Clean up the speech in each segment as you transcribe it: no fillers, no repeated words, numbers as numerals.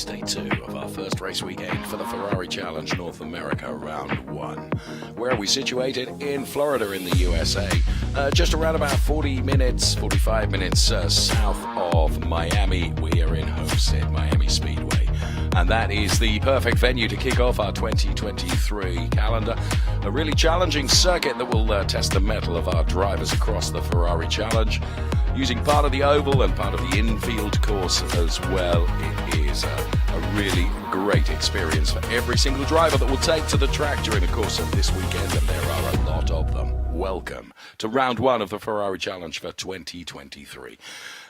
race day 2 of our first race weekend for the Ferrari Challenge North America Round 1. Where are we situated? In Florida in the USA, just around about 45 minutes south of Miami. We are in Homestead-Miami Speedway. And that is the perfect venue to kick off our 2023 calendar. A really challenging circuit that will test the mettle of our drivers across the Ferrari Challenge, using part of the oval and part of the infield course as well. It is a really great experience for every single driver that will take to the track during the course of this weekend, and there are a lot of them. Welcome to round 1 of the Ferrari Challenge for 2023.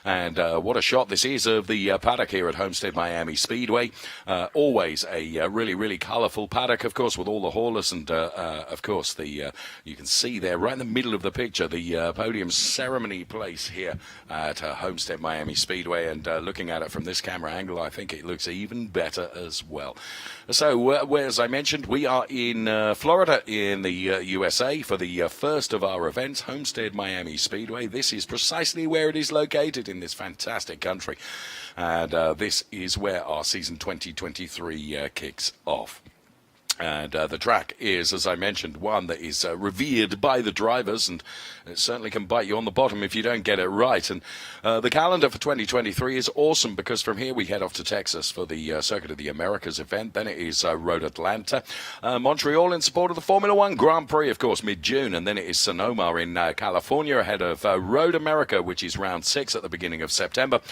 And what a shot this is of the paddock here at Homestead-Miami Speedway. Always a really, really colourful paddock, of course, with all the haulers. And, of course, you can see there right in the middle of the picture, the podium ceremony place here at Homestead-Miami Speedway. And looking at it from this camera angle, I think it looks even better as well. So, as I mentioned, we are in Florida in the USA for the first of our events, Homestead-Miami Speedway. This is precisely where it is located in this fantastic country, and this is where our season 2023 kicks off. And the track is, as I mentioned, one that is revered by the drivers, and it certainly can bite you on the bottom if you don't get it right. And the calendar for 2023 is awesome, because from here we head off to Texas for the Circuit of the Americas event. Then it is Road Atlanta, Montreal in support of the Formula One Grand Prix, of course, mid-June. And then it is Sonoma in California ahead of Road America, which is round 6 at the beginning of September,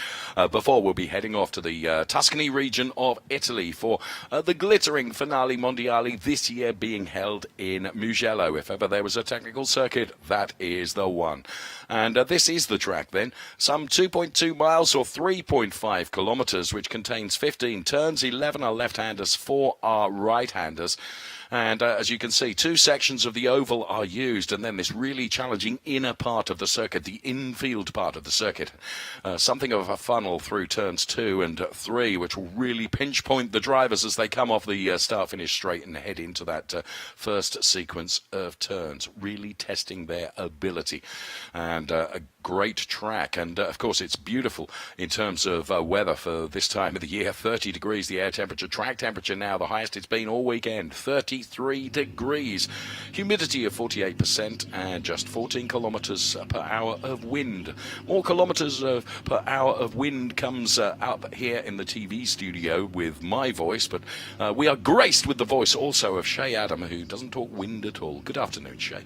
before we'll be heading off to the Tuscany region of Italy for the glittering Finale Mondiale, this year being held in Mugello. If ever there was a technical circuit, that is the one. And this is the track then. Some 2.2 miles or 3.5 kilometers, which contains 15 turns. 11 are left-handers, 4 are right-handers. And as you can see, 2 sections of the oval are used, and then this really challenging inner part of the circuit, the infield part of the circuit. Something of a funnel through turns 2 and 3, which will really pinch point the drivers as they come off the start-finish straight and head into that first sequence of turns, really testing their ability. And a great track, and of course it's beautiful in terms of weather for this time of the year. 30 degrees the air temperature, track temperature now the highest it's been all weekend, 33 degrees, humidity of 48%, and just 14 kilometers per hour of wind. More kilometers per hour of wind comes up here in the TV studio with my voice, but we are graced with the voice also of Shay Adam, who doesn't talk wind at all. Good afternoon, Shay.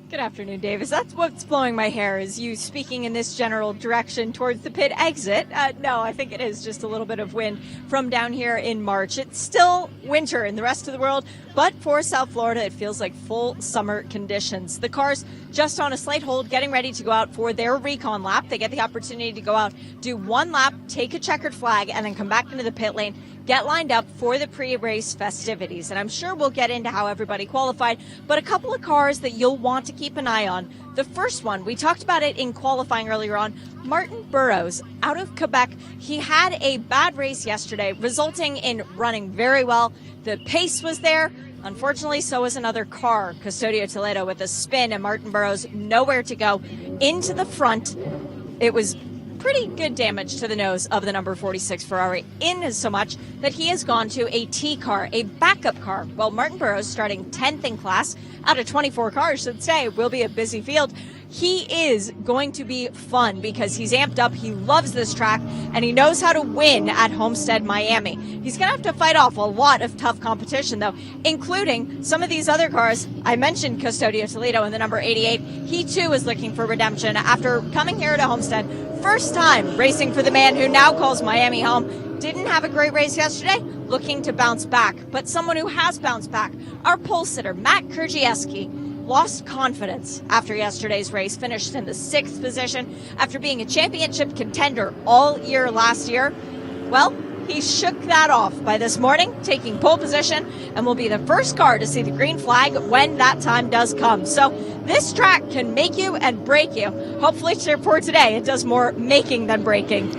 Good afternoon, Davis. That's what's blowing my hair, is you speaking in this general direction towards the pit exit. No, I think it is just a little bit of wind from down here in March. It's still winter in the rest of the world, but for South Florida, it feels like full summer conditions. The cars just on a slight hold, getting ready to go out for their recon lap. They get the opportunity to go out, do one lap, take a checkered flag, and then come back into the pit lane, get lined up for the pre-race festivities. And I'm sure we'll get into how everybody qualified, but a couple of cars that you'll want to keep an eye on. The first one, we talked about it in qualifying earlier on, Martin Burrows out of Quebec. He had a bad race yesterday, resulting in running very well. The pace was there. Unfortunately, so was another car, Custodio Toledo, with a spin, and Martin Burrows nowhere to go into the front. It was pretty good damage to the nose of the number 46 Ferrari, in so much that he has gone to a T car, a backup car. Well, Martin Burrows, starting 10th in class out of 24 cars, should say, will be a busy field. He is going to be fun because he's amped up. He loves this track, and he knows how to win at Homestead-Miami. He's going to have to fight off a lot of tough competition, though, including some of these other cars. I mentioned Custodio Toledo in the number 88. He, too, is looking for redemption after coming here to Homestead. First time racing for the man who now calls Miami home. Didn't have a great race yesterday, looking to bounce back. But someone who has bounced back, our pole sitter, Matt Krzyzewski, lost confidence after yesterday's race, finished in the 6th position after being a championship contender all year last year. Well, he shook that off by this morning, taking pole position, and will be the first car to see the green flag when that time does come. So this track can make you and break you. Hopefully for today, it does more making than breaking.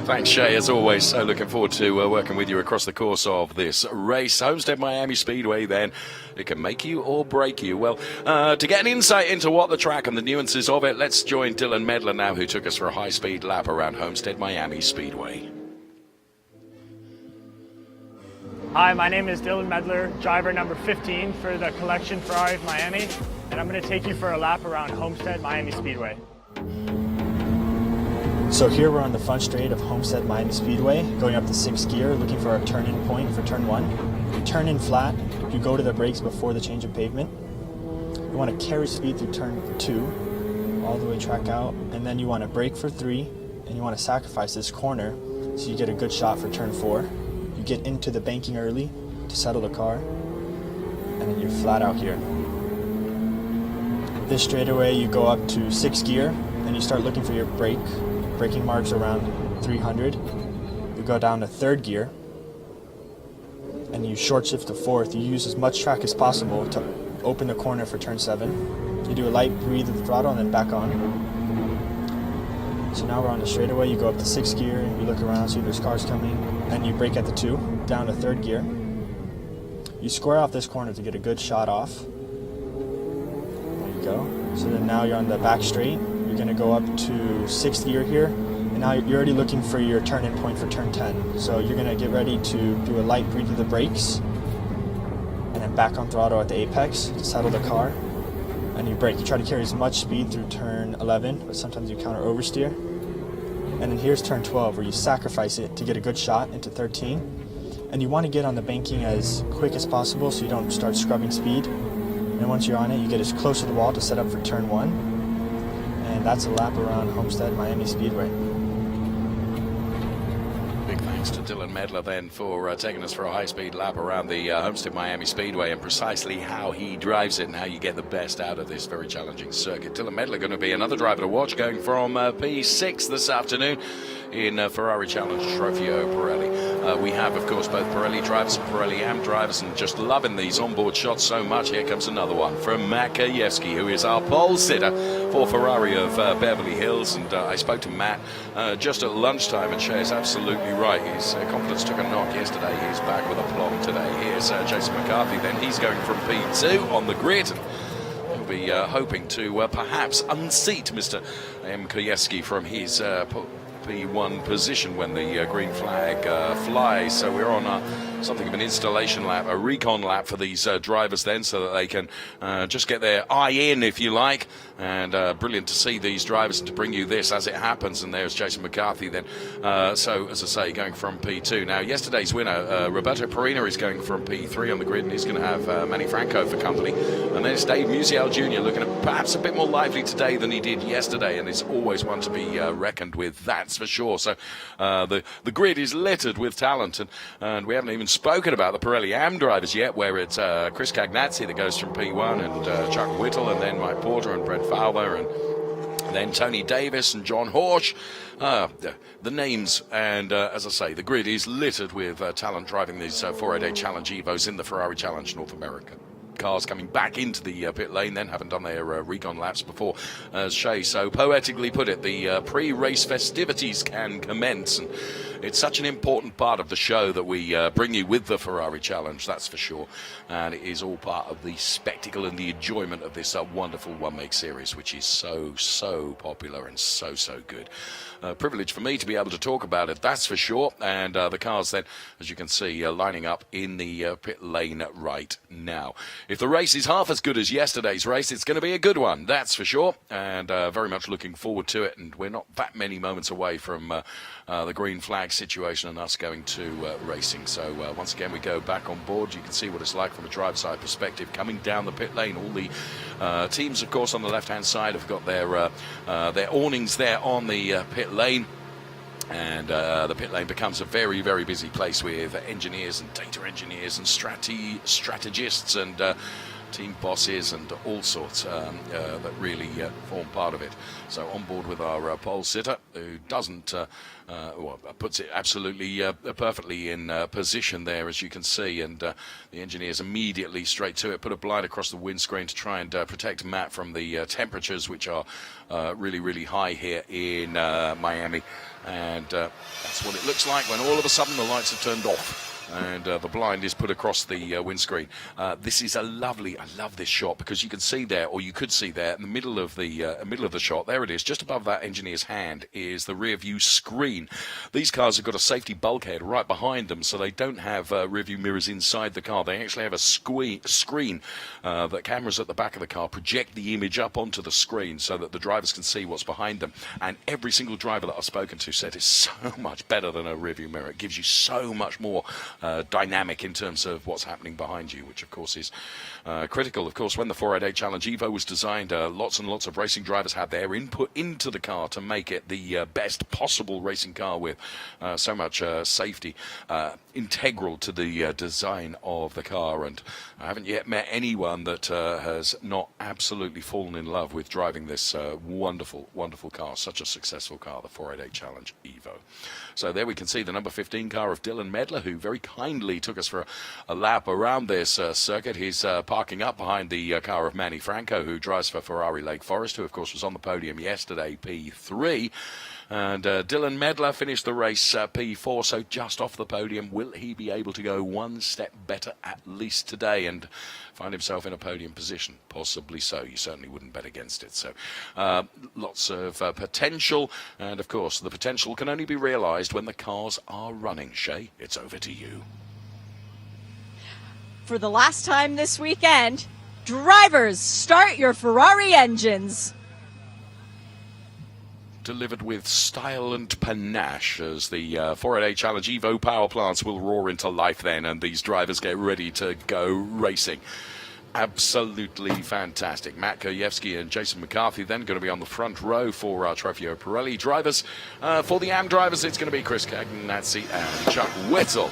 Thanks, Shay, as always. So looking forward to working with you across the course of this race. Homestead-Miami Speedway, then. It can make you or break you. Well, to get an insight into what the track and the nuances of it, let's join Dylan Medler now, who took us for a high-speed lap around Homestead-Miami Speedway. Hi, my name is Dylan Medler, driver number 15 for the collection Ferrari of Miami, and I'm going to take you for a lap around Homestead-Miami Speedway. So here we're on the front straight of Homestead-Miami Speedway, going up the 6th gear, looking for our turn-in point for turn 1. You turn in flat, you go to the brakes before the change of pavement. You want to carry speed through turn 2, all the way track out, and then you want to brake for 3, and you want to sacrifice this corner so you get a good shot for turn 4. You get into the banking early to settle the car, and then you're flat out here. This straightaway you go up to 6th gear, and you start looking for your braking marks around 300. You go down to 3rd gear, and you short shift to 4th. You use as much track as possible to open the corner for turn 7. You do a light breathe of the throttle and then back on. So now we're on the straightaway. You go up to 6th gear, you look around, see there's cars coming, and you brake at the 2, down to 3rd gear. You square off this corner to get a good shot off. There you go. So then now you're on the back straight. You're going to go up to 6th gear here, and now you're already looking for your turn-in point for turn 10. So you're going to get ready to do a light breathe of the brakes, and then back on throttle at the apex to settle the car. And you brake. You try to carry as much speed through turn 11, but sometimes you counter oversteer. And then here's turn 12, where you sacrifice it to get a good shot into 13. And you want to get on the banking as quick as possible so you don't start scrubbing speed. And once you're on it, you get as close to the wall to set up for turn 1. And that's a lap around Homestead-Miami Speedway. Big thanks to Dylan Medler then for taking us for a high-speed lap around the Homestead-Miami Speedway, and precisely how he drives it and how you get the best out of this very challenging circuit. Dylan Medler going to be another driver to watch, going from P6 this afternoon in Ferrari Challenge Trofeo Pirelli. We have, of course, both Pirelli drivers and Pirelli Am drivers, and just loving these onboard shots so much. Here comes another one from Matt Kajewski, who is our pole sitter for Ferrari of Beverly Hills. And I spoke to Matt just at lunchtime, and Shay is absolutely right. His confidence took a knock yesterday. He's back with aplomb today. Here's Jason McCarthy then. He's going from P2 on the grid. He'll be hoping to perhaps unseat Mr. M. Kajewski from his P1 position when the green flag flies. So we're on something of an installation lap, a recon lap for these drivers then, so that they can just get their eye in, if you like. And brilliant to see these drivers and to bring you this as it happens. And there's Jason McCarthy then. So, as I say, going from P2. Now, yesterday's winner, Roberto Perina, is going from P3 on the grid, and he's going to have Manny Franco for company. And then it's Dave Musial Jr. looking at perhaps a bit more lively today than he did yesterday, and it's always one to be reckoned with, that's for sure. So the grid is littered with talent, and we haven't even spoken about the Pirelli Am drivers yet, where it's Chris Cagnazzi that goes from P1, and Chuck Whittle, and then Mike Porter and Brett Fowler, and then Tony Davis and John Horsch. The names, and as I say, the grid is littered with talent driving these 4-a-day Challenge Evos in the Ferrari Challenge North America. Cars coming back into the pit lane then, haven't done their recon laps before, as Shay so poetically put it. The pre-race festivities can commence, and it's such an important part of the show that we bring you with the Ferrari Challenge, that's for sure. And it is all part of the spectacle and the enjoyment of this wonderful one-make series, which is so popular and so good. Privilege for me to be able to talk about it, that's for sure. And the cars then, as you can see, lining up in the pit lane right now. If the race is half as good as yesterday's race, it's going to be a good one, that's for sure. And very much looking forward to it. And we're not that many moments away from the green flag situation and us going to racing. So once again, we go back on board. You can see what it's like from a drive-side perspective coming down the pit lane. All the teams, of course, on the left-hand side have got their awnings there on the pit lane. And the pit lane becomes a very busy place with engineers and data engineers and strategists and team bosses and all sorts that really form part of it. So on board with our pole sitter, who doesn't puts it absolutely perfectly in position there, as you can see, and the engineers immediately straight to it, put a blind across the windscreen to try and protect Matt from the temperatures, which are really high here in Miami. And that's what it looks like when all of a sudden the lights are turned off. and the blind is put across the windscreen. This is I love this shot, because you can see there, or you could see there, in the middle of the shot, there it is, just above that engineer's hand is the rear view screen. These cars have got a safety bulkhead right behind them, so they don't have rear view mirrors inside the car. They actually have a screen that cameras at the back of the car project the image up onto the screen so that the drivers can see what's behind them. And every single driver that I've spoken to said it's so much better than a rear view mirror. It gives you so much more dynamic in terms of what's happening behind you, which of course is critical. Of course, when the 488 Challenge Evo was designed, lots and lots of racing drivers had their input into the car to make it the best possible racing car, with so much safety integral to the design of the car. And I haven't yet met anyone that has not absolutely fallen in love with driving this wonderful car, such a successful car, the 488 Challenge Evo. So there we can see the number 15 car of Dylan Medler, who very kindly took us for a lap around this circuit. He's parking up behind the car of Manny Franco, who drives for Ferrari Lake Forest, who of course was on the podium yesterday, P3. And Dylan Medler finished the race P4, so just off the podium. Will he be able to go one step better at least today and find himself in a podium position? Possibly so. You certainly wouldn't bet against it. So lots of potential, and of course the potential can only be realised when the cars are running. Shay, it's over to you. For the last time this weekend, drivers, start your Ferrari engines. Delivered with style and panache, as the 488 Challenge Evo power plants will roar into life then, and these drivers get ready to go racing. Absolutely fantastic. Matt Kojewski and Jason McCarthy then going to be on the front row for our Trofeo Pirelli drivers. For the AM drivers, it's going to be Chris Cagnazzi and Chuck Whittle.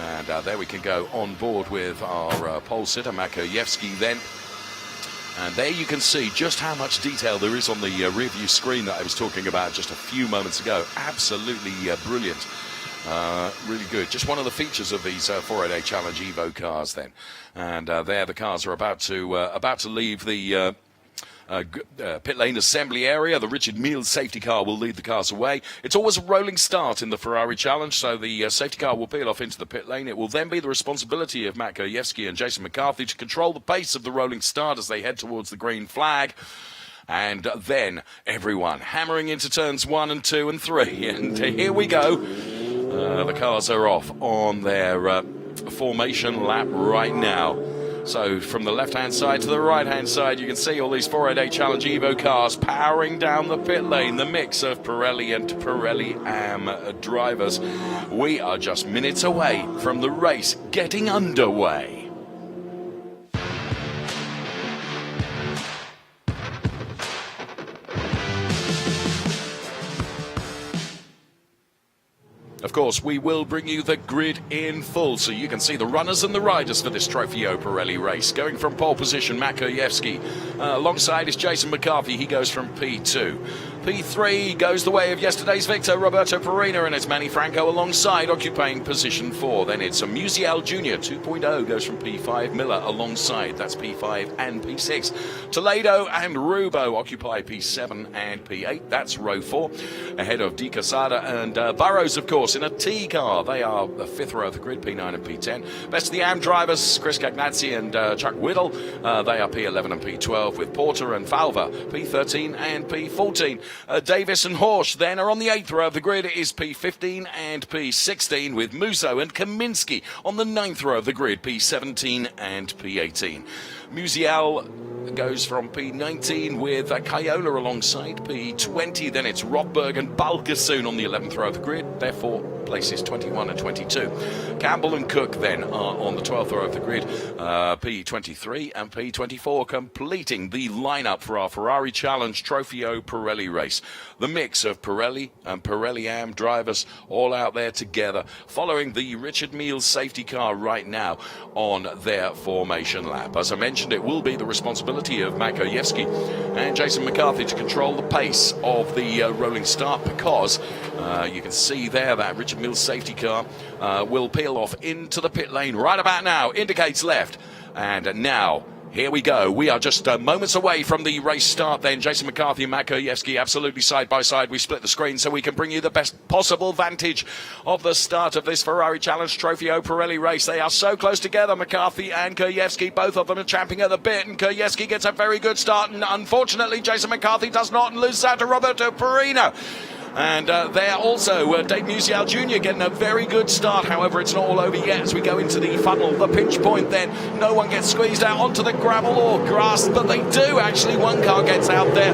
And there we can go on board with our pole sitter, Matt Kojewski then. And there you can see just how much detail there is on the rear view screen that I was talking about just a few moments ago. Absolutely brilliant. Really good. Just one of the features of these 488 Challenge Evo cars then. And there the cars are about to leave the pit lane assembly area. The Richard Mille safety car will lead the cars away. It's always a rolling start in the Ferrari Challenge, so the safety car will peel off into the pit lane. It will then be the responsibility of Matt Kojewski and Jason McCarthy to control the pace of the rolling start as they head towards the green flag. And then everyone hammering into turns 1 and 2 and 3. And here we go. The cars are off on their formation lap right now. So from the left-hand side to the right-hand side, you can see all these 488 Challenge Evo cars powering down the pit lane, the mix of Pirelli and Pirelli AM drivers. We are just minutes away from the race getting underway. Of course, we will bring you the grid in full so you can see the runners and the riders for this Trofeo Pirelli race. Going from pole position, Matt Kojewski. Alongside is Jason McCarthy. He goes from P2. P3 goes the way of yesterday's victor, Roberto Perina, and it's Manny Franco alongside, occupying position 4. Then it's a Musial Jr. 2.0 goes from P5. Miller alongside, that's P5 and P6. Toledo and Rubo occupy P7 and P8. That's row 4. Ahead of Di Casada and Burrows, of course, in a T car. They are the 5th row of the grid, P9 and P10. Best of the AM drivers, Chris Cagnazzi and Chuck Whittle. They are P11 and P12, with Porter and Falva, P13 and P14. Davis and Horsch then are on the 8th row of the grid. It is P15 and P16, with Musso and Kaminsky on the 9th row of the grid, P17 and P18. Musial goes from P19 with Kayola alongside P20. Then it's Rothberg and Balgasoon on the 11th row of the grid. Therefore, places 21 and 22. Campbell and Cook then are on the 12th row of the grid. P23 and P24 completing the lineup for our Ferrari Challenge Trofeo Pirelli race. The mix of Pirelli and Pirelli AM drivers all out there together, following the Richard Mille safety car right now on their formation lap. As I mentioned, it will be the responsibility of Matt Kojewski and Jason McCarthy to control the pace of the rolling start, because you can see there that Richard Mille safety car will peel off into the pit lane right about now. Indicates left, and now Here we go. We are just moments away from the race start then. Jason McCarthy and Matt Kurjewski absolutely side by side. We split the screen so we can bring you the best possible vantage of the start of this Ferrari Challenge Trofeo Pirelli race. They are so close together, McCarthy and Kurjewski. Both of them are champing at the bit, and Kurjewski gets a very good start, and unfortunately Jason McCarthy does not, and loses out to Roberto Perino. And there also, Dave Musial Jr. getting a very good start. However, it's not all over yet as we go into the funnel, the pinch point then. No one gets squeezed out onto the gravel or grass, but they do actually. One car gets out there,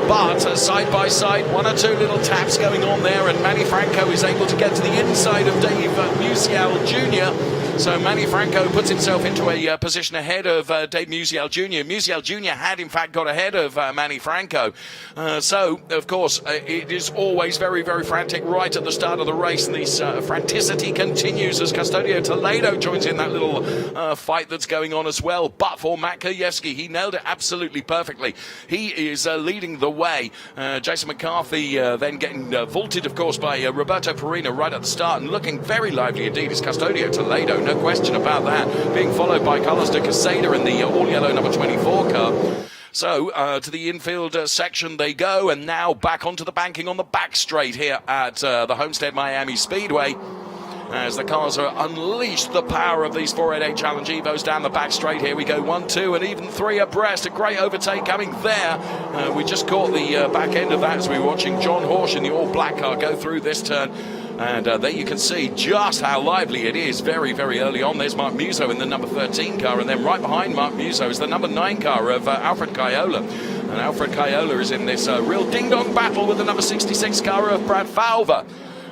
but side by side, one or two little taps going on there, and Manny Franco is able to get to the inside of Dave Musial Jr. So Manny Franco puts himself into a position ahead of Dave Musial Jr. Musial Jr. had, in fact, got ahead of Manny Franco. So, of course, it is always very, very frantic right at the start of the race, and this franticity continues as Custodio Toledo joins in that little fight that's going on as well. But for Matt Kurjewski, he nailed it absolutely perfectly. He is leading the way. Jason McCarthy then getting vaulted, of course, by Roberto Perino right at the start, and looking very lively indeed is Custodio Toledo. No question about that, being followed by Carlos de Quesada in the all-yellow number 24 car. So, to the infield section they go, and now back onto the banking on the back straight here at the Homestead-Miami Speedway, as the cars are unleashed the power of these 488 Challenge Evos down the back straight. Here we go, 1, 2, and even 3 abreast. A great overtake coming there. We just caught the back end of that as we were watching John Horsch in the all-black car go through this turn. And there you can see just how lively it is very, very early on. There's Mark Musso in the number 13 car, and then right behind Mark Musso is the number 9 car of Alfred Caiola. And Alfred Caiola is in this real ding-dong battle with the number 66 car of Brad Falva.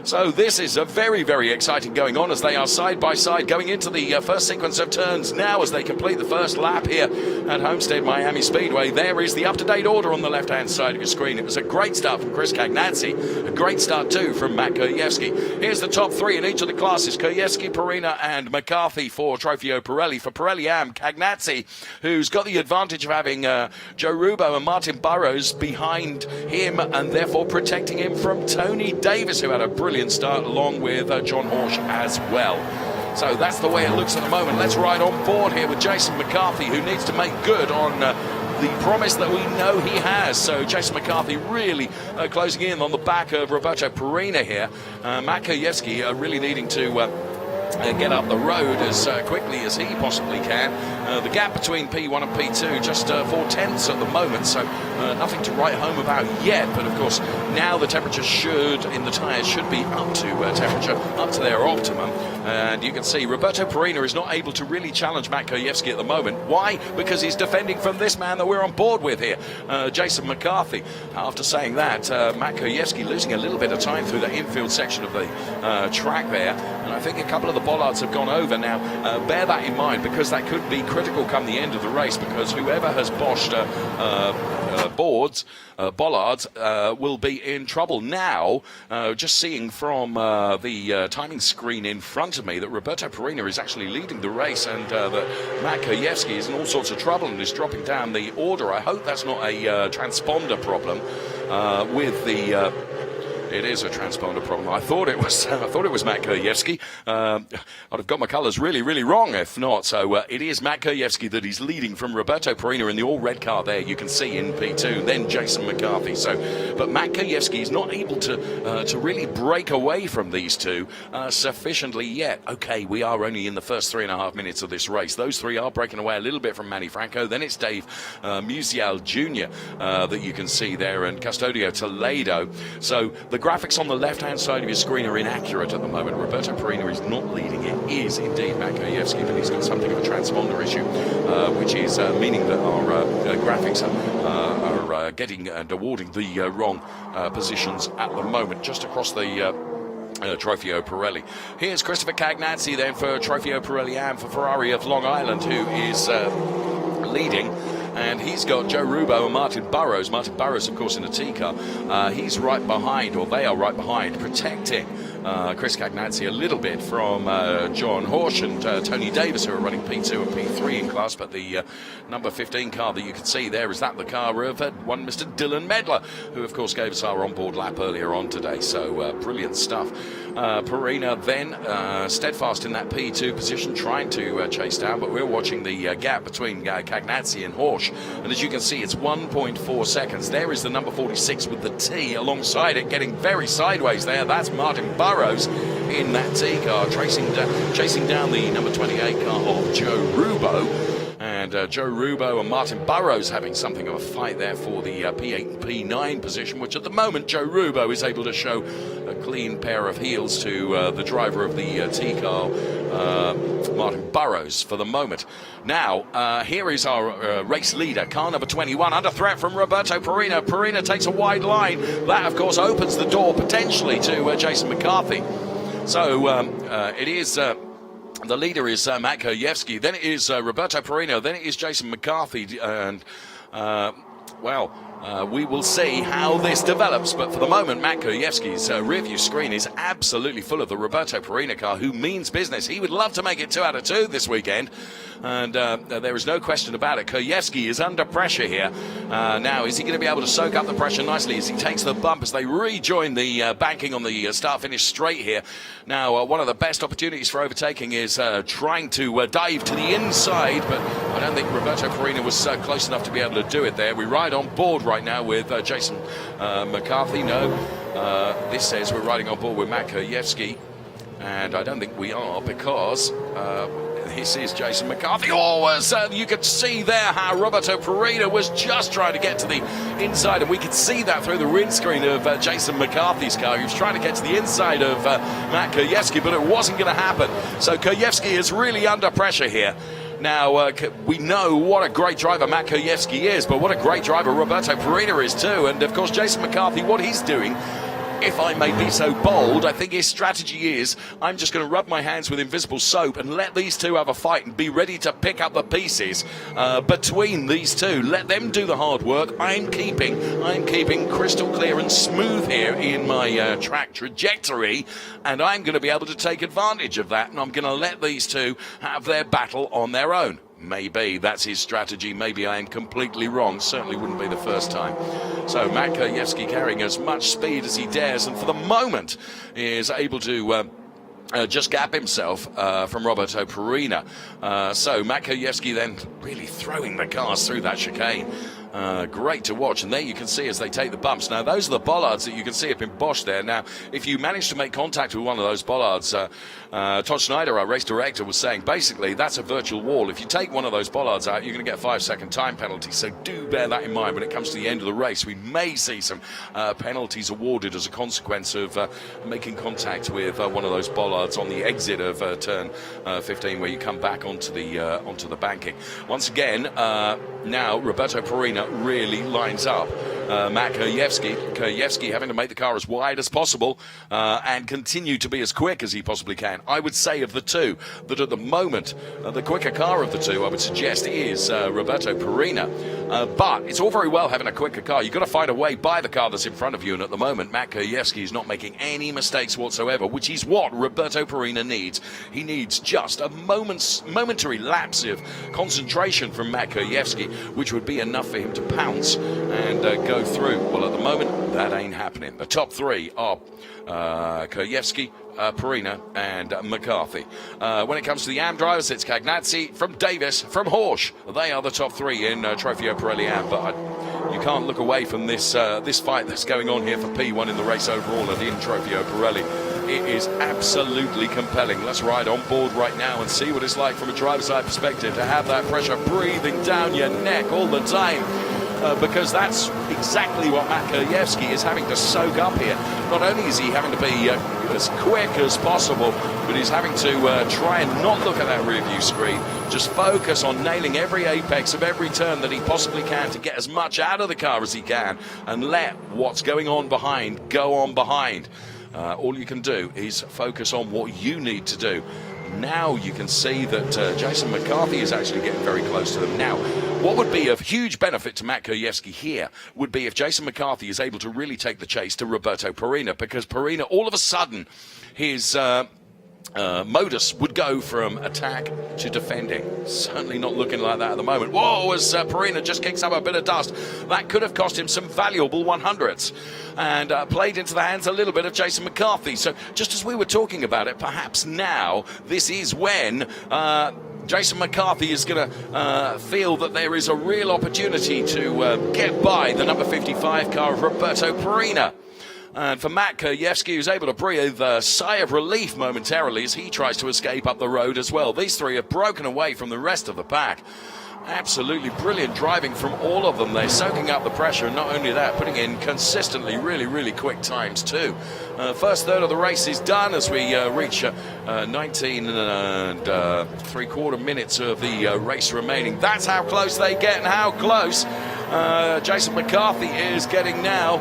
So this is a very, very exciting going on as they are side by side going into the first sequence of turns now as they complete the first lap here at Homestead-Miami Speedway. There is the up-to-date order on the left-hand side of your screen. It was a great start from Chris Cagnazzi, a great start too from Matt Kurjewski. Here's the top 3 in each of the classes: Kurjewski, Perino and McCarthy for Trofeo Pirelli. For Pirelli Am, Cagnazzi, who's got the advantage of having Joe Rubo and Martin Burrows behind him and therefore protecting him from Tony Davis, who had a brilliant start along with John Horsch as well. So that's the way it looks at the moment. Let's ride on board here with Jason McCarthy, who needs to make good on the promise that we know he has. So Jason McCarthy really closing in on the back of Roberto Perino here. Matt Kurjewski really needing to get up the road as quickly as he possibly can. The gap between P1 and P2 just 4/10 at the moment, so nothing to write home about yet. But of course, now the temperature in the tyres should be up to temperature, up to their optimum. And you can see Roberto Perino is not able to really challenge Matt Kurjewski at the moment. Why? Because he's defending from this man that we're on board with here, Jason McCarthy. After saying that, Matt Kurjewski losing a little bit of time through the infield section of the track there. And I think a couple of the bollards have gone over now. Bear that in mind, because that could be critical come the end of the race, because whoever has boshed bollards will be in trouble. Now, just seeing from the timing screen in front of me that Roberto Perino is actually leading the race, and that Matt Kurjewski is in all sorts of trouble and is dropping down the order. I hope that's not a transponder problem with the... It is a transponder problem. I thought it was Matt Kurjewski. I'd have got my colours really, really wrong if not. So it is Matt Kurjewski that is leading from Roberto Perino in the all-red car there. You can see in P2, then Jason McCarthy. But Matt Kurjewski is not able to really break away from these two sufficiently yet. Okay, we are only in the first 3.5 minutes of this race. Those three are breaking away a little bit from Manny Franco. Then it's Dave Musial Jr. That you can see there, and Custodio Toledo. So the graphics on the left-hand side of your screen are inaccurate at the moment. Roberto Perino is not leading. It is indeed Matt Kurjewski, but he's got something of a transponder issue, which is meaning that our graphics are getting and awarding the wrong positions at the moment, just across the Trofeo Pirelli. Here's Christopher Cagnazzi then for Trofeo Pirelli Am for Ferrari of Long Island, who is leading. And he's got Joe Rubo and Martin Burrows. Martin Burrows, of course, in a T car. He's right behind, or they are right behind, protecting Chris Cagnazzi a little bit from John Horsch and Tony Davis, who are running P2 and P3 in class, but the number 15 car that you can see there, is that the car of one Mr. Dylan Medler, who of course gave us our onboard lap earlier on today. So brilliant stuff. Perina then steadfast in that P2 position, trying to chase down, but we're watching the gap between Cagnazzi and Horsch, and as you can see, it's 1.4 seconds. There is the number 46 with the T alongside it, getting very sideways there. That's Martin Burrows in that T car, chasing down the number 28 car of Joe Rubo. And Joe Rubo and Martin Burrows having something of a fight there for the P8 and P9 position, which at the moment Joe Rubo is able to show a clean pair of heels to the driver of the T car, Martin Burrows, for the moment. Now, here is our race leader, car number 21, under threat from Roberto Perina. Perina takes a wide line. That, of course, opens the door potentially to Jason McCarthy. So it is... the leader is Matt Kojewski, then it is Roberto Perino, then it is Jason McCarthy, and, we will see how this develops, but for the moment, Matt Kojewski's rear-view screen is absolutely full of the Roberto Perina car, who means business. He would love to make it 2 out of 2 this weekend, and there is no question about it. Kojewski is under pressure here. Now, is he going to be able to soak up the pressure nicely as he takes the bump as they rejoin the banking on the start-finish straight here? Now, one of the best opportunities for overtaking is trying to dive to the inside, but I don't think Roberto Perina was close enough to be able to do it there. We ride on board right now with Jason McCarthy. No, this says we're riding on board with Matt Kojewski, and I don't think we are, because this is Jason McCarthy. You could see there how Roberto Perina was just trying to get to the inside, and we could see that through the windscreen of Jason McCarthy's car. He was trying to get to the inside of Matt Kojewski, but it wasn't going to happen. So Kojewski is really under pressure here. Now, we know what a great driver Matt Kojewski is, but what a great driver Roberto Perina is too. And, of course, Jason McCarthy, what he's doing, if I may be so bold, I think his strategy is, I'm just going to rub my hands with invisible soap and let these two have a fight and be ready to pick up the pieces between these two. Let them do the hard work. I'm keeping crystal clear and smooth here in my track trajectory, and I'm going to be able to take advantage of that, and I'm going to let these two have their battle on their own. Maybe that's his strategy. Maybe I am completely wrong. Certainly wouldn't be the first time. So Matt Kojewski carrying as much speed as he dares, and for the moment is able to just gap himself from Roberto Perina. So Matt Kojewski then really throwing the cars through that chicane. Great to watch, and there you can see as they take the bumps. Now, those are the bollards that you can see have been Bosch there. Now, if you manage to make contact with one of those bollards, Todd Schneider, our race director, was saying basically that's a virtual wall. If you take one of those bollards out, you're going to get a 5-second time penalty. So do bear that in mind when it comes to the end of the race. We may see some penalties awarded as a consequence of making contact with one of those bollards on the exit of turn 15, where you come back onto the banking. Once again, now Roberto Perina really lines up Matt Kojewski having to make the car as wide as possible and continue to be as quick as he possibly can. I would say of the two that at the moment the quicker car of the two, I would suggest, is Roberto Perina, but it's all very well having a quicker car. You've got to find a way by the car that's in front of you, and at the moment Matt Kojewski is not making any mistakes whatsoever, which is what Roberto Perina needs. He needs just a momentary lapse of concentration from Matt Kojewski, which would be enough for him to pounce and go through. Well, at the moment, that ain't happening. The top three are Kojewski, Perina, and McCarthy. When it comes to the AM drivers, it's Cagnazzi from Davis, from Horsch. They are the top three in Trofeo Pirelli AM, but you can't look away from this fight that's going on here for P1 in the race overall and in Trofeo Pirelli. It is absolutely compelling. Let's ride on board right now and see what it's like from a driver's side perspective to have that pressure breathing down your neck all the time. Because that's exactly what Matt Kojewski is having to soak up here. Not only is he having to be as quick as possible, but he's having to try and not look at that rear-view screen. Just focus on nailing every apex of every turn that he possibly can to get as much out of the car as he can and let what's going on behind go on behind. All you can do is focus on what you need to do. Now you can see that Jason McCarthy is actually getting very close to them. Now, what would be of huge benefit to Matt Kurjewski here would be if Jason McCarthy is able to really take the chase to Roberto Perina, because Perina, all of a sudden, his modus would go from attack to defending. Certainly not looking like that at the moment. Whoa, as Perina just kicks up a bit of dust. That could have cost him some valuable 100s and played into the hands a little bit of Jason McCarthy. So just as we were talking about it, perhaps now this is when Jason McCarthy is going to feel that there is a real opportunity to get by the number 55 car of Roberto Perina. And for Matt Kurjewski, who's able to breathe a sigh of relief momentarily as he tries to escape up the road as well. These three have broken away from the rest of the pack. Absolutely brilliant driving from all of them. They're soaking up the pressure, and not only that, putting in consistently really, really quick times too. First third of the race is done as we reach 19 and 3/4 minutes of the race remaining. That's how close they get, and how close Jason McCarthy is getting now.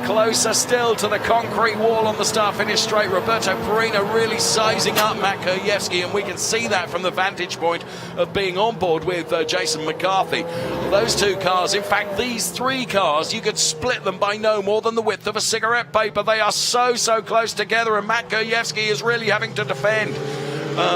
Closer still to the concrete wall on the start-finish straight. Roberto Perina really sizing up Matt Kurjewski, and we can see that from the vantage point of being on board with Jason McCarthy. Those two cars, in fact, these three cars, you could split them by no more than the width of a cigarette paper. They are so close together, and Matt Kurjewski is really having to defend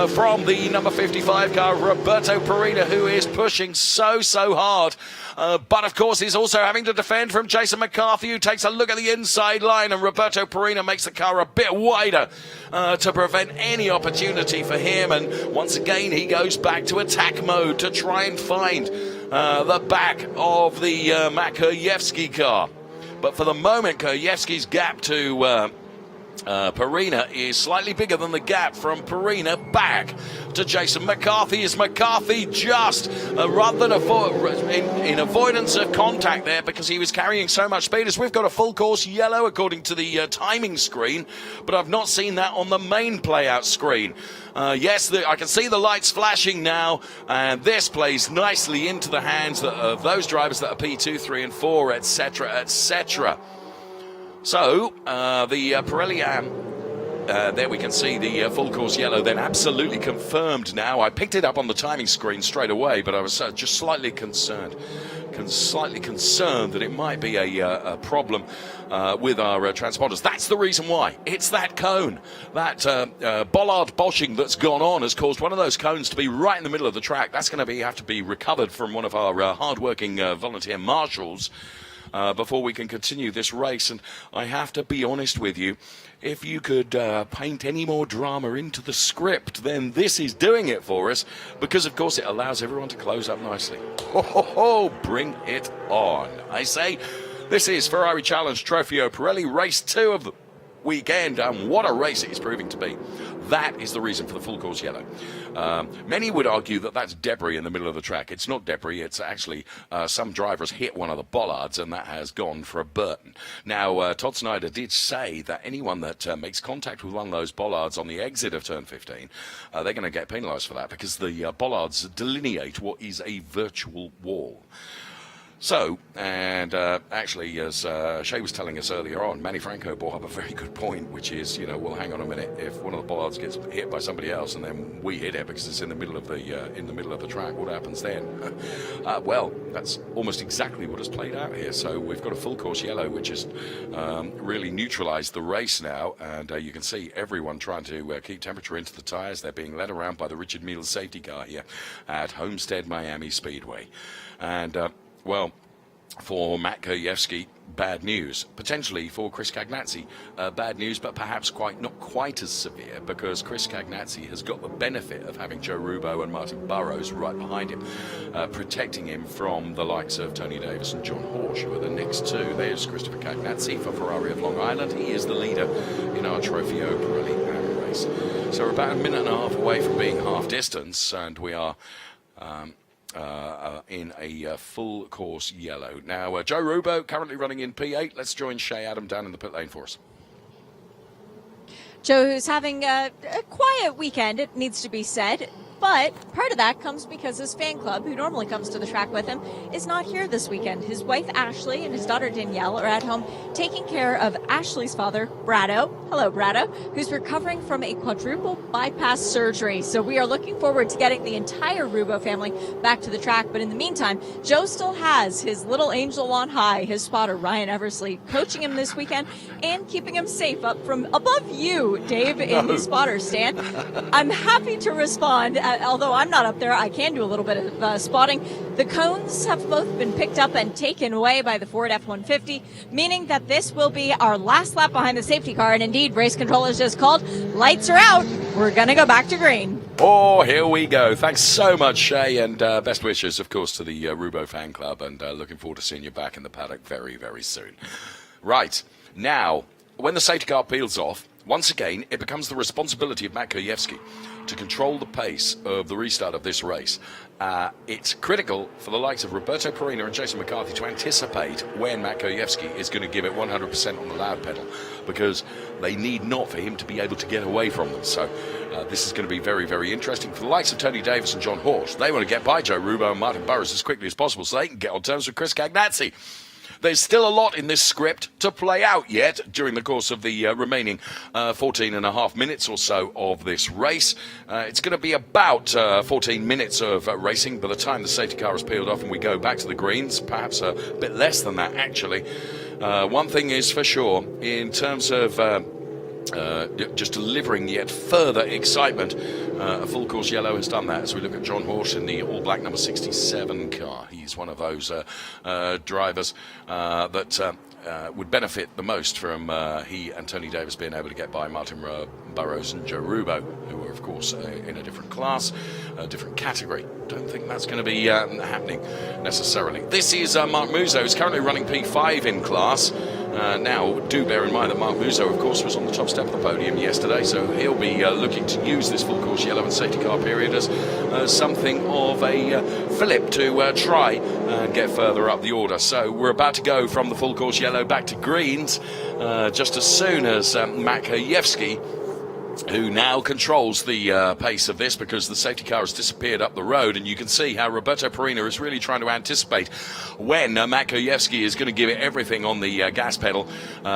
from the number 55 car, Roberto Perina, who is pushing so hard. But, of course, he's also having to defend from Jason McCarthy, who takes a look at the inside line, and Roberto Perina makes the car a bit wider to prevent any opportunity for him. And once again, he goes back to attack mode to try and find the back of the Matt Kurjewski car. But for the moment, Kurjewski's gap to Perina is slightly bigger than the gap from Perina back to Jason McCarthy. Is McCarthy just rather than in avoidance of contact there, because he was carrying so much speed, as we've got a full course yellow according to the timing screen, but I've not seen that on the main playout screen. Yes, I can see the lights flashing now, and this plays nicely into the hands of those drivers that are P2, 3 and 4, etc, etc. So, the Pirelli there we can see the full course yellow then absolutely confirmed now. I picked it up on the timing screen straight away, but I was just slightly concerned that it might be a problem with our transponders. That's the reason why. It's that cone. That bollard boshing that's gone on has caused one of those cones to be right in the middle of the track. That's going to have to be recovered from one of our hard-working volunteer marshals before we can continue this race. And I have to be honest with you, if you could paint any more drama into the script, then this is doing it for us, because of course it allows everyone to close up nicely. Bring it on. I say, this is Ferrari Challenge Trofeo Pirelli Race 2 of the weekend, and what a race it is proving to be. That is the reason for the full course yellow. Many would argue that that's debris in the middle of the track. It's not debris, it's actually some drivers hit one of the bollards, and that has gone for a Burton. Now, Todd Snyder did say that anyone that makes contact with one of those bollards on the exit of turn 15, they're going to get penalised for that, because the bollards delineate what is a virtual wall. So, and actually, as Shay was telling us earlier on, Manny Franco brought up a very good point, which is, well, hang on a minute. If one of the bollards gets hit by somebody else, and then we hit it because it's in the middle of the track, what happens then? Well, that's almost exactly what has played out here. So we've got a full course yellow, which has really neutralised the race now, and you can see everyone trying to keep temperature into the tyres. They're being led around by the Richard Mille safety car here at Homestead-Miami Speedway, and well, for Matt Kurjewski, bad news. Potentially for Chris Cagnazzi, bad news, but perhaps not quite as severe, because Chris Cagnazzi has got the benefit of having Joe Rubo and Martin Burrows right behind him, protecting him from the likes of Tony Davis and John Horsch, who are the next two. There's Christopher Cagnazzi for Ferrari of Long Island. He is the leader in our Trofeo Pirelli race. So we're about a minute and a half away from being half distance, and we are in a full course yellow. Now, Joe Rubo currently running in P8. Let's join Shay Adam down in the pit lane for us. Joe, who's having a quiet weekend, it needs to be said. But part of that comes because his fan club, who normally comes to the track with him, is not here this weekend. His wife, Ashley, and his daughter, Danielle, are at home taking care of Ashley's father, Brado. Hello, Brado, who's recovering from a quadruple bypass surgery. So we are looking forward to getting the entire Rubo family back to the track. But in the meantime, Joe still has his little angel on high, his spotter, Ryan Eversley, coaching him this weekend and keeping him safe up from above you, Dave, in the spotter stand. I'm happy to respond. Although I'm not up there, I can do a little bit of spotting. The cones have both been picked up and taken away by the Ford F-150, meaning that this will be our last lap behind the safety car. And indeed, race control has just called, lights are out. We're going to go back to green. Oh, here we go. Thanks so much, Shay, and best wishes, of course, to the Rubo fan club, and looking forward to seeing you back in the paddock very, very soon. Right, now, when the safety car peels off, once again, it becomes the responsibility of Matt Kujewski to control the pace of the restart of this race. It's critical for the likes of Roberto Perina and Jason McCarthy to anticipate when Matt Kujewski is going to give it 100% on the loud pedal, because they need not for him to be able to get away from them. So this is going to be very, very interesting. For the likes of Tony Davis and John Horsch, they want to get by Joe Rubo and Martin Burrows as quickly as possible so they can get on terms with Chris Cagnazzi. There's still a lot in this script to play out yet during the course of the remaining 14 and a half minutes or so of this race. It's going to be about 14 minutes of racing by the time the safety car is peeled off and we go back to the greens, perhaps a bit less than that, actually. One thing is for sure, in terms of just delivering yet further excitement, a full course yellow has done that as we look at John Horsch in the all-black number 67 car. He's one of those drivers that would benefit the most from he and Tony Davis being able to get by Martin Burrows and Joe Rubo, who are, of course, in a different class, a different category. Don't think that's going to be happening necessarily. This is Mark Musso, who's currently running P5 in class. Now, do bear in mind that Mark Musso, of course, was on the top step of the podium yesterday, so he'll be looking to use this full course yellow and safety car period as something of a fillip to try and get further up the order. So we're about to go from the full course yellow back to greens just as soon as Matt Kujewski, who now controls the pace of this because the safety car has disappeared up the road, and you can see how Roberto Perina is really trying to anticipate when Matt Kujewski is going to give it everything on the gas pedal,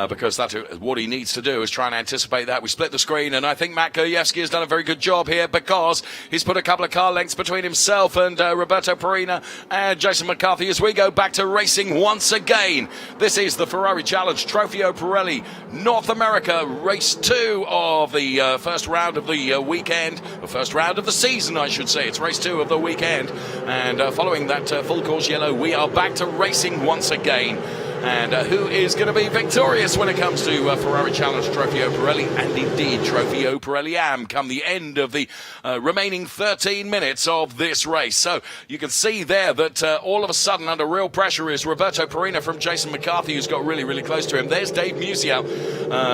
because that's what he needs to do, is try and anticipate that. We split the screen, and I think Matt Kujewski has done a very good job here because he's put a couple of car lengths between himself and Roberto Perina and Jason McCarthy as we go back to racing once again. This is the Ferrari Challenge Trofeo Pirelli North America Race 2 of the first round of the weekend, the first round of the season, I should say. It's race 2 of the weekend, and following that full course yellow, we are back to racing once again. And who is going to be victorious when it comes to Ferrari Challenge Trofeo Pirelli, and indeed Trofeo Pirelli Am, come the end of the remaining 13 minutes of this race. So you can see there that all of a sudden under real pressure is Roberto Perina from Jason McCarthy, who's got really, really close to him. There's Dave Musial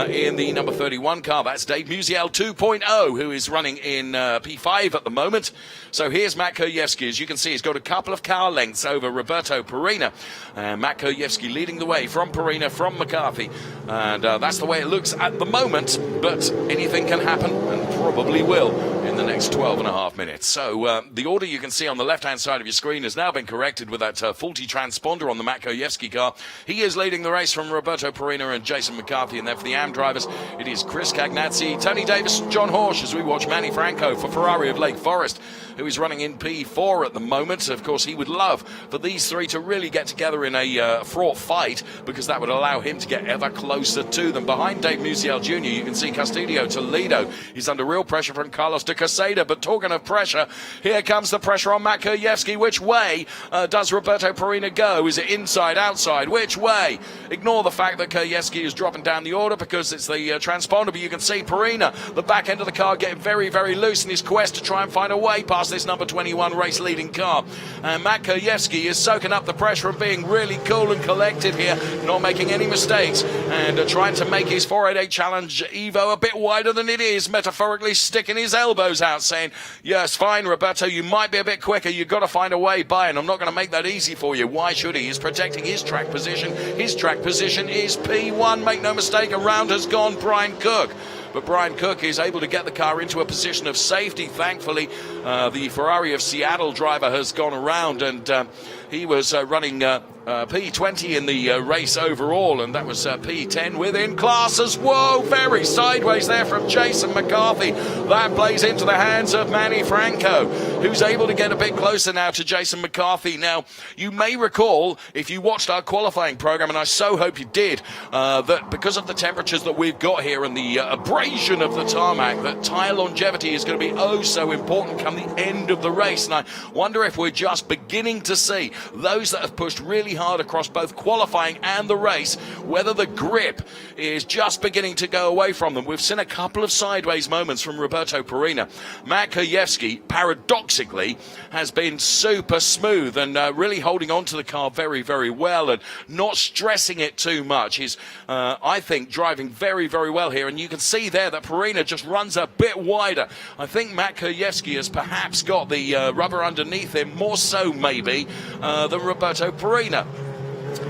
in the number 31 car. That's Dave Musial 2.0, who is running in P5 at the moment. So here's Matt Kujewski. As you can see, he's got a couple of car lengths over Roberto Perina. Matt Kujewski leading the way from Perina, from McCarthy, and that's the way it looks at the moment, but anything can happen, and probably will, in the next 12 and a half minutes. So the order you can see on the left-hand side of your screen has now been corrected with that faulty transponder on the Matt Kujewski car. He is leading the race from Roberto Perina and Jason McCarthy, and then for the AM drivers, it is Chris Cagnazzi, Tony Davis, and John Horsch, as we watch Manny Franco for Ferrari of Lake Forest, who is running in P4 at the moment. Of course, he would love for these three to really get together in a fraught fight, because that would allow him to get ever closer to them. Behind Dave Musial Jr., you can see Custodio Toledo. He's under real pressure from Carlos de Casada, but talking of pressure, here comes the pressure on Matt Kujewski. Which way does Roberto Perina go? Is it inside, outside? Which way? Ignore the fact that Kujewski is dropping down the order because it's the transponder, but you can see Perina, the back end of the car, getting very, very loose in his quest to try and find a way past this number 21 race leading car. And Matt Kujewski is soaking up the pressure and being really cool and collected here, not making any mistakes, and trying to make his 488 Challenge Evo a bit wider than it is, metaphorically sticking his elbows out, saying, yes, fine, Roberto, you might be a bit quicker, you've got to find a way by, and I'm not going to make that easy for you. Why should he? He's protecting his track position. His track position is P1, make no mistake. Around has gone Brian Cook. but Brian Cook is able to get the car into a position of safety. Thankfully, the Ferrari of Seattle driver has gone around, and he was running P20 in the race overall, and that was P10 within classes. Whoa, very sideways there from Jason McCarthy. That plays into the hands of Manny Franco, who's able to get a bit closer now to Jason McCarthy. Now, you may recall, if you watched our qualifying program, and I so hope you did, that because of the temperatures that we've got here and the abrasion of the tarmac, that tyre longevity is going to be oh so important come the end of the race. And I wonder if we're just beginning to see those that have pushed really hard across both qualifying and the race, whether the grip is just beginning to go away from them. We've seen a couple of sideways moments from Roberto Perina. Matt Kurjewski, paradoxically, has been super smooth and really holding on to the car very, very well and not stressing it too much. He's, I think, driving very, very well here, and you can see there that Perina just runs a bit wider. I think Matt Kurjewski has perhaps got the rubber underneath him, more so maybe than Roberto Perina.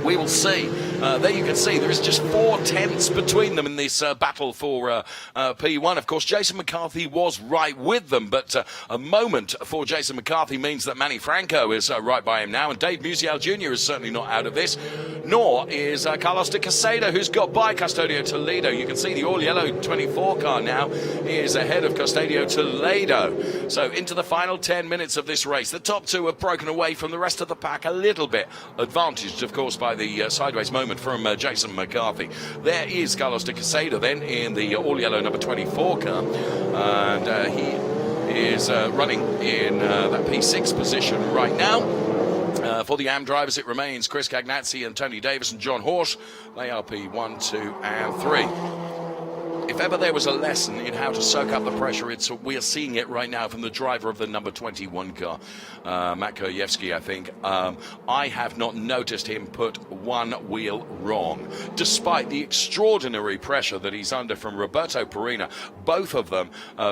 We will see. There you can see there is just 4/10 between them in this battle for P1. Of course, Jason McCarthy was right with them, but a moment for Jason McCarthy means that Manny Franco is right by him now, and Dave Musial Jr. is certainly not out of this, nor is Carlos de Casado, who's got by Custodio Toledo. You can see the all-yellow 24 car now is ahead of Custodio Toledo. So into the final 10 minutes of this race. The top two have broken away from the rest of the pack a little bit, advantaged, of course, by the sideways moment from Jason McCarthy. There is Carlos de Casado then in the all-yellow number 24 car, and he is running in that P6 position right now. For the AM drivers, it remains Chris Cagnazzi and Tony Davis and John Horsch. They are P1, 2 and 3. If ever there was a lesson in how to soak up the pressure, we are seeing it right now from the driver of the number 21 car, Matt Kurjewski, I think. I have not noticed him put one wheel wrong, despite the extraordinary pressure that he's under from Roberto Perina. Both of them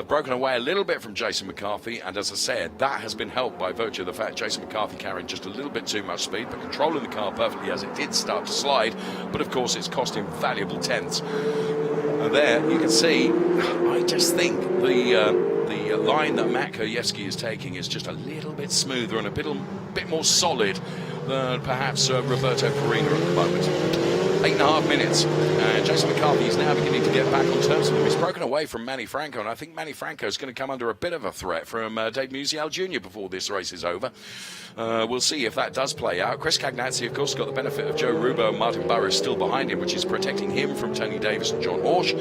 broken away a little bit from Jason McCarthy, and as I said, that has been helped by virtue of the fact Jason McCarthy carrying just a little bit too much speed, but controlling the car perfectly as it did start to slide. But of course, it's cost him valuable tenths. There you can see, I just think the line that Matt Kurjewski is taking is just a little bit smoother and a bit more solid than perhaps Roberto Perina at the moment. 8.5 minutes, and Jason McCarthy is now beginning to get back on terms with him. He's broken away from Manny Franco, and I think Manny Franco is going to come under a bit of a threat from Dave Musial Jr. before this race is over. We'll see if that does play out. Chris Cagnazzi, of course, got the benefit of Joe Rubo and Martin Burrows still behind him, which is protecting him from Tony Davis and John Horsch.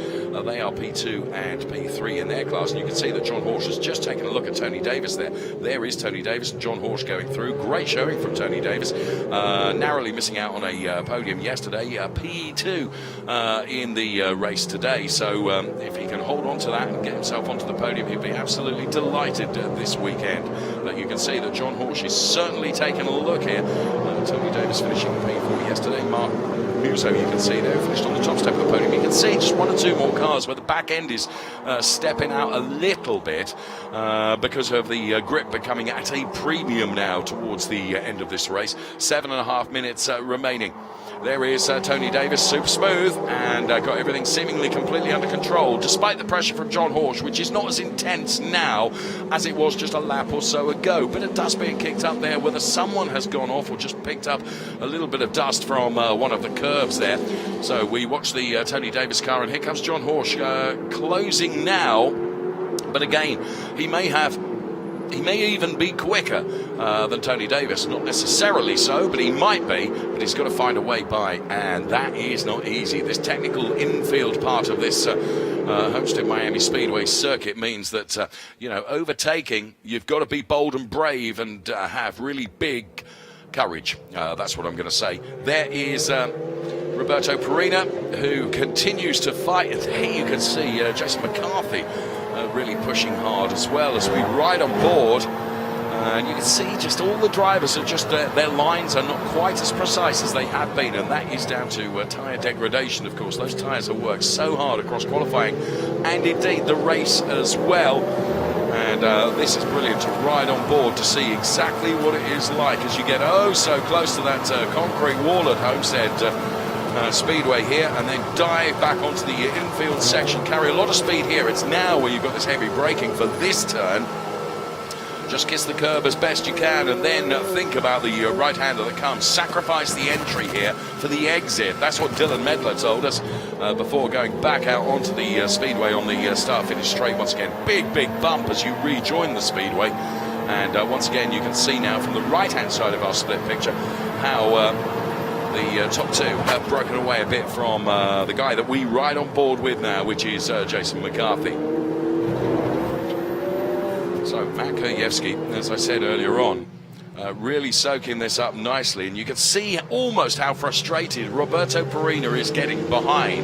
They are P2 and P3 in their class, and you can see that John Horsch has just taken a look at Tony Davis there. There is Tony Davis and John Horsch going through. Great showing from Tony Davis. Narrowly missing out on a podium yesterday. P2 in the race today. So if he can hold on to that and get himself onto the podium, he'll be absolutely delighted this weekend. But you can see that John Horsch is certainly taking a look here. Tony Davis finishing P4 yesterday. Mark Musso, you can see there, finished on the top step of the podium. You can see just one or two more cars where the back end is stepping out a little bit because of the grip becoming at a premium now towards the end of this race. 7.5 minutes remaining. There is Tony Davis, super smooth, and got everything seemingly completely under control, despite the pressure from John Horsch, which is not as intense now as it was just a lap or so ago. But it does being kicked up there, whether someone has gone off or just picked up a little bit of dust from one of the curves there. So we watch the Tony Davis car, and here comes John Horsch closing now. But again, he may even be quicker than Tony Davis. Not necessarily so, but he might be. But he's got to find a way by, and that is not easy. This technical infield part of this Homestead-Miami Speedway circuit means that, overtaking, you've got to be bold and brave and have really big courage. That's what I'm going to say. There is Roberto Perina, who continues to fight. And here you can see Jason McCarthy really pushing hard as well as we ride on board. And you can see just all the drivers are just, their lines are not quite as precise as they have been, and that is down to tyre degradation, of course. Those tyres have worked so hard across qualifying and indeed the race as well. And this is brilliant to ride on board to see exactly what it is like as you get oh so close to that concrete wall at Homestead. Speedway here, and then dive back onto the infield section. Carry a lot of speed here. It's now where you've got this heavy braking for this turn. Just kiss the curb as best you can, and then think about the right-hander that comes. Sacrifice the entry here for the exit. That's what Dylan Medler told us before going back out onto the speedway on the start-finish straight. Once again, big bump as you rejoin the speedway. And once again, you can see now from the right-hand side of our split picture how the top two have broken away a bit from the guy that we ride on board with now, which is Jason McCarthy. So Matt Kurjewski, as I said earlier on, really soaking this up nicely, and you can see almost how frustrated Roberto Perina is getting behind.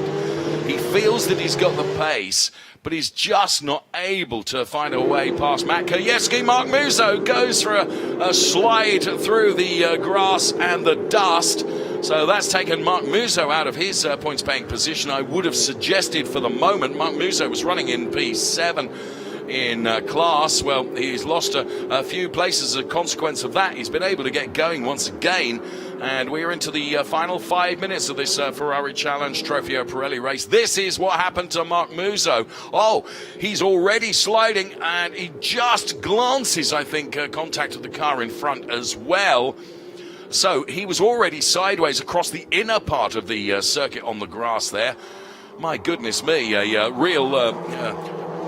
He feels that he's got the pace, but he's just not able to find a way past Matt Kurjewski. Mark Musso goes for a slide through the grass and the dust. So that's taken Mark Musso out of his points-paying position. I would have suggested for the moment Mark Musso was running in P7 in class. Well, he's lost a few places as a consequence of that. He's been able to get going once again, and we're into the final 5 minutes of this Ferrari Challenge Trofeo Pirelli race. This is what happened to Mark Musso. Oh, he's already sliding, and he just glances, I think, contact with the car in front as well. So he was already sideways across the inner part of the circuit on the grass there. My goodness me, a real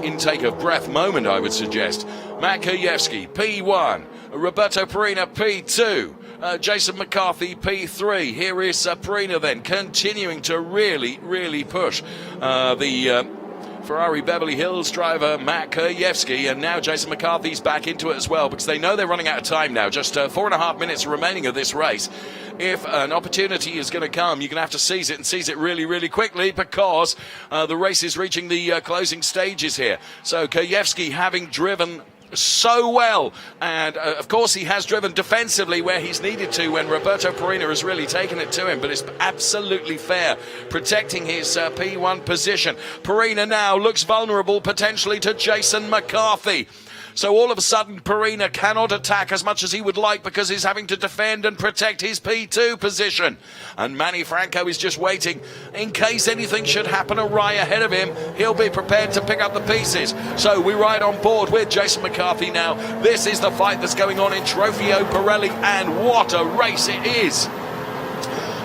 intake of breath moment, I would suggest. Matt Kurjewski, P1. Roberto Perina, P2. Jason McCarthy, P3. Here is Perina then, continuing to really push the Ferrari Beverly Hills driver Matt Kurjewski, and now Jason McCarthy's back into it as well, because they know they're running out of time now. Just 4.5 minutes remaining of this race. If an opportunity is going to come, you're going to have to seize it, and seize it really quickly, because the race is reaching the closing stages here. So Kurjewski, having driven so well, and of course he has driven defensively where he's needed to when Roberto Perina has really taken it to him, but it's absolutely fair, protecting his P1 position. Perina now looks vulnerable potentially to Jason McCarthy. So all of a sudden, Perina cannot attack as much as he would like, because he's having to defend and protect his P2 position. And Manny Franco is just waiting. In case anything should happen awry ahead of him, he'll be prepared to pick up the pieces. So we ride on board with Jason McCarthy now. This is the fight that's going on in Trofeo Pirelli, and what a race it is.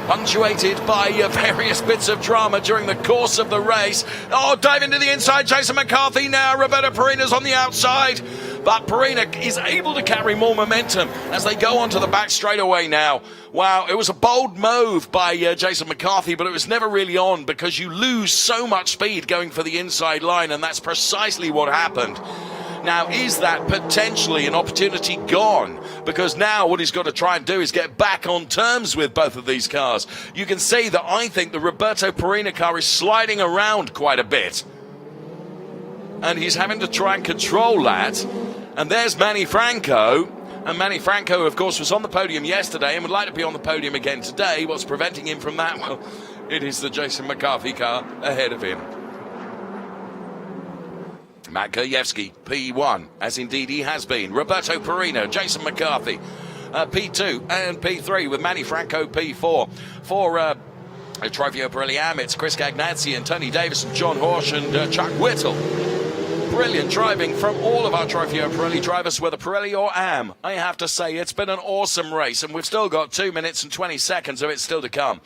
Punctuated by various bits of drama during the course of the race. Oh, dive into the inside, Jason McCarthy now. Roberto Perina's on the outside, but Perina is able to carry more momentum as they go onto the back straightaway now. Wow, it was a bold move by Jason McCarthy, but it was never really on, because you lose so much speed going for the inside line, and that's precisely what happened. Now, is that potentially an opportunity gone? Because now what he's got to try and do is get back on terms with both of these cars. You can see that I think the Roberto Perina car is sliding around quite a bit, and he's having to try and control that. And there's Manny Franco. And Manny Franco, of course, was on the podium yesterday and would like to be on the podium again today. What's preventing him from that? Well, it is the Jason McCarthy car ahead of him. Matt Kurjewski, P1, as indeed he has been. Roberto Perina, Jason McCarthy, P2 and P3, with Manny Franco, P4. For Trofeo Pirelli Am, it's Chris Gagnazzi and Tony Davis and John Horsch and Chuck Whittle. Brilliant driving from all of our Trofeo Pirelli drivers, whether Pirelli or Am. I have to say, it's been an awesome race, and we've still got 2 minutes and 20 seconds of it still to come.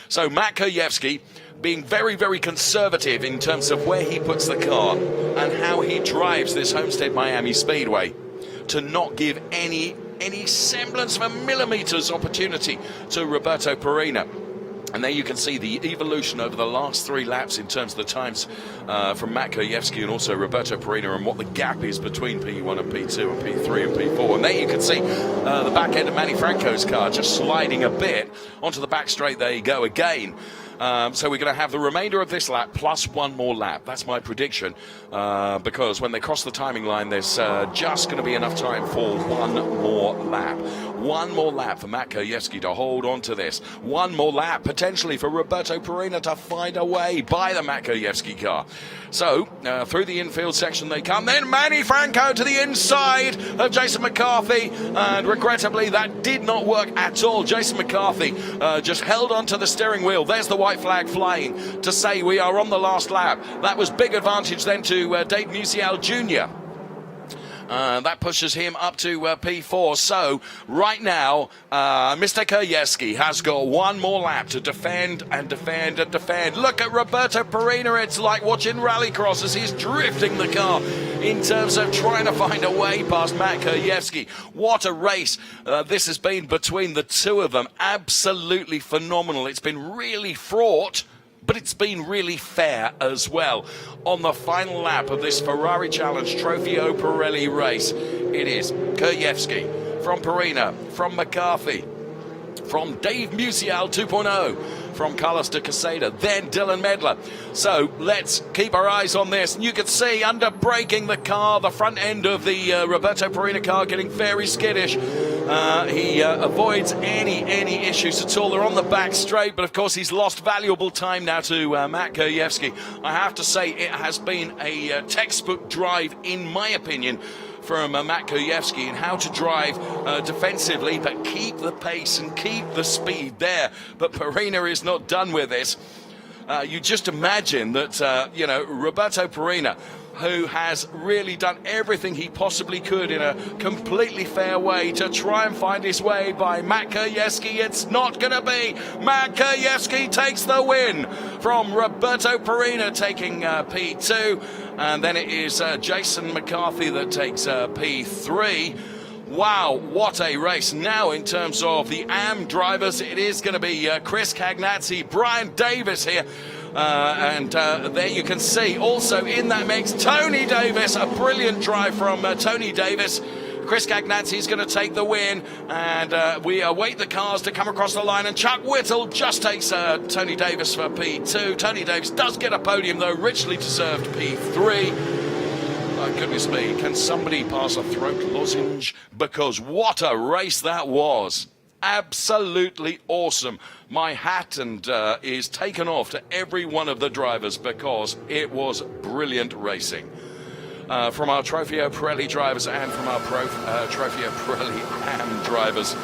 So Matt Kurjewski being very conservative in terms of where he puts the car and how he drives this Homestead-Miami Speedway, to not give any semblance of a millimetre's opportunity to Roberto Perina. And there you can see the evolution over the last 3 laps in terms of the times from Matt Kurjewski and also Roberto Perina, and what the gap is between P1 and P2 and P3 and P4. And there you can see the back end of Manny Franco's car just sliding a bit onto the back straight. There you go again. So we're going to have the remainder of this lap plus one more lap. That's my prediction, because when they cross the timing line, there's just going to be enough time for one more lap. One more lap for Matt Krajewski to hold on to this. One more lap, potentially, for Roberto Perina to find a way by the Matt Krajewski car. So, through the infield section they come. Then Manny Franco to the inside of Jason McCarthy. And regrettably, that did not work at all. Jason McCarthy just held onto the steering wheel. There's the white flag flying to say we are on the last lap. That was big advantage then to Dave Musial Jr. That pushes him up to P4. So, right now, Mr. Krajewski has got one more lap to defend and defend and defend. Look at Roberto Perina. It's like watching rallycross as he's drifting the car in terms of trying to find a way past Matt Krajewski. What a race this has been between the two of them. Absolutely phenomenal. It's been really fraught, but it's been really fair as well. On the final lap of this Ferrari Challenge Trofeo Pirelli race, it is Krajewski from Perina, from McCarthy, from Dave Musial 2.0, from Carlos de Quesada, then Dylan Medler. So let's keep our eyes on this. You can see under braking the car, the front end of the Roberto Perina car getting very skittish. He avoids any issues at all. They're on the back straight, but of course he's lost valuable time now to Matt Krajewski. I have to say it has been a textbook drive, in my opinion, from Matt Krajewski in how to drive defensively, but keep the pace and keep the speed there. But Perina is not done with this. You just imagine that, Roberto Perina, who has really done everything he possibly could in a completely fair way to try and find his way by Matt Krajewski. It's not going to be. Matt Krajewski takes the win from Roberto Perina, taking P2. And then it is Jason McCarthy that takes P3. Wow, what a race. Now, in terms of the AM drivers, it is going to be Chris Cagnazzi, Brian Davis here. And there you can see also in that mix, Tony Davis, a brilliant drive from Tony Davis. Chris Cagnazzi is going to take the win, and we await the cars to come across the line, and Chuck Whittle just takes Tony Davis for P2. Tony Davis does get a podium, though, richly deserved P3. My goodness me, can somebody pass a throat lozenge? Because what a race that was. Absolutely awesome. My hat is taken off to every one of the drivers because it was brilliant racing. From our Trofeo Pirelli drivers and from our Trofeo Pirelli AM drivers,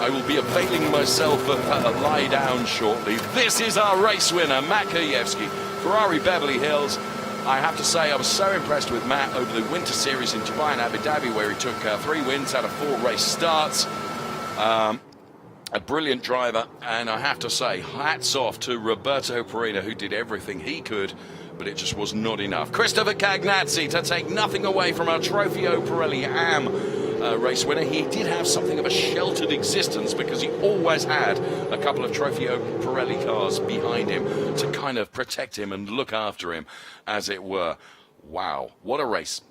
I will be availing myself of a lie down shortly. This is our race winner, Matt Krajewski, Ferrari Beverly Hills. I have to say I was so impressed with Matt over the Winter Series in Dubai and Abu Dhabi, where he took 3 wins out of 4 race starts. A brilliant driver, and I have to say, hats off to Roberto Perina, who did everything he could, but it just was not enough. Christopher Cagnazzi to take nothing away from our Trofeo Pirelli AM race winner. He did have something of a sheltered existence because he always had a couple of Trofeo Pirelli cars behind him to kind of protect him and look after him, as it were. Wow, what a race.